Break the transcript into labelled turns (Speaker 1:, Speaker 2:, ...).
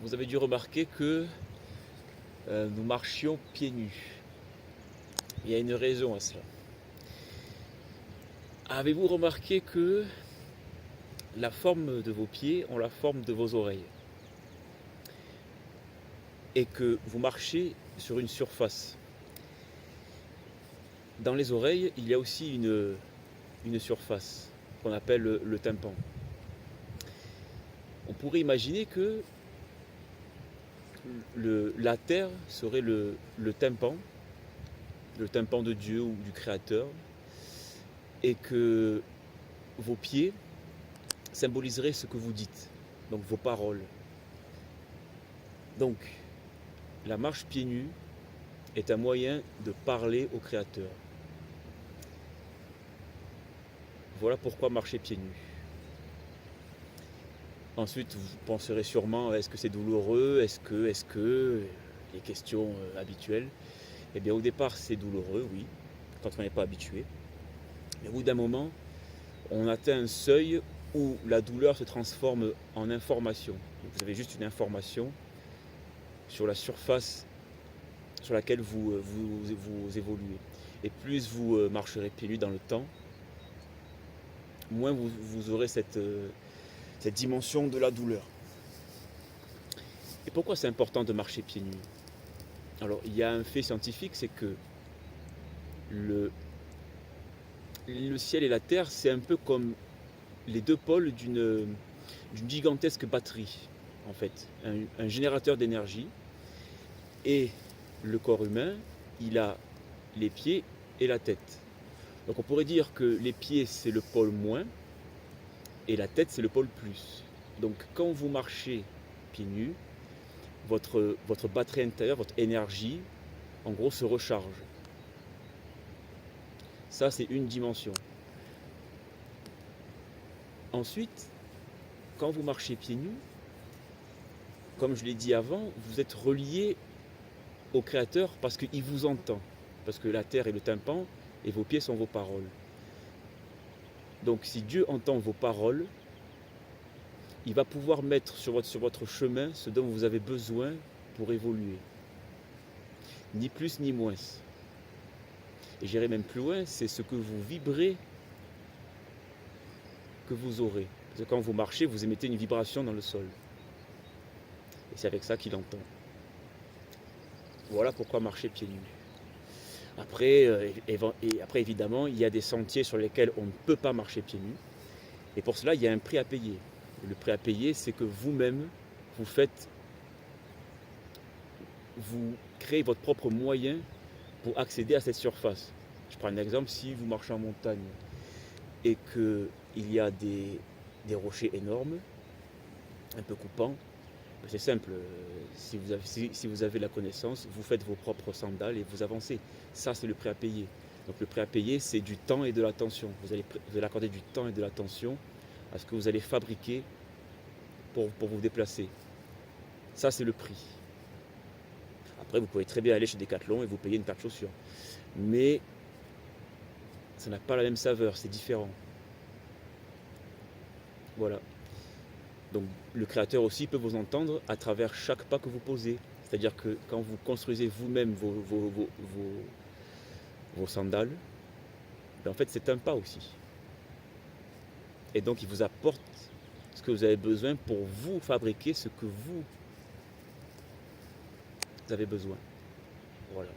Speaker 1: vous avez dû remarquer que nous marchions pieds nus. Il y a une raison à cela. Avez-vous remarqué que la forme de vos pieds ont la forme de vos oreilles et que vous marchez sur une surface? Dans les oreilles, il y a aussi une surface qu'on appelle le tympan. On pourrait imaginer que la terre serait le tympan de Dieu ou du Créateur, et que vos pieds symboliseraient ce que vous dites, donc vos paroles. Donc, la marche pieds nus est un moyen de parler au Créateur. Voilà pourquoi marcher pieds nus. Ensuite, vous penserez sûrement, est-ce que c'est douloureux? Est-ce que les questions habituelles? Eh bien, au départ, c'est douloureux, oui, quand on n'est pas habitué. Mais au bout d'un moment, on atteint un seuil où la douleur se transforme en information. Vous avez juste une information sur la surface sur laquelle vous évoluez. Et plus vous marcherez pieds nus dans le temps, moins vous aurez cette dimension de la douleur. Et pourquoi c'est important de marcher pieds nus? Alors, il y a un fait scientifique, c'est que le ciel et la terre, c'est un peu comme les deux pôles d'une gigantesque batterie, en fait, un générateur d'énergie. Et le corps humain, il a les pieds et la tête. Donc on pourrait dire que les pieds, c'est le pôle moins, et la tête, c'est le pôle plus. Donc quand vous marchez pieds nus, votre batterie intérieure, votre énergie, en gros, se recharge. Ça, c'est une dimension. Ensuite, quand vous marchez pieds nus, comme je l'ai dit avant, vous êtes relié au Créateur parce qu'il vous entend. Parce que la terre est le tympan et vos pieds sont vos paroles. Donc si Dieu entend vos paroles, il va pouvoir mettre sur votre chemin ce dont vous avez besoin pour évoluer. Ni plus ni moins. Et j'irai même plus loin, c'est ce que vous vibrez que vous aurez. Parce que quand vous marchez, vous émettez une vibration dans le sol. Et c'est avec ça qu'il entend. Voilà pourquoi marcher pieds nus. Après, évidemment, il y a des sentiers sur lesquels on ne peut pas marcher pieds nus. Et pour cela, il y a un prix à payer. Et le prix à payer, c'est que vous-même, vous créez votre propre moyen pour accéder à cette surface. Je prends un exemple, si vous marchez en montagne et qu'il y a des rochers énormes, un peu coupants, c'est simple, si vous avez la connaissance, vous faites vos propres sandales et vous avancez. Ça, c'est le prix à payer. Donc le prix à payer, c'est du temps et de l'attention. Vous allez accorder du temps et de l'attention à ce que vous allez fabriquer pour vous déplacer. Ça, c'est le prix. Après, vous pouvez très bien aller chez Decathlon et vous payer une paire de chaussures. Mais ça n'a pas la même saveur, c'est différent. Voilà. Donc le Créateur aussi peut vous entendre à travers chaque pas que vous posez. C'est-à-dire que quand vous construisez vous-même vos sandales, ben en fait c'est un pas aussi. Et donc il vous apporte ce que vous avez besoin pour vous fabriquer ce que vous avez besoin. Voilà.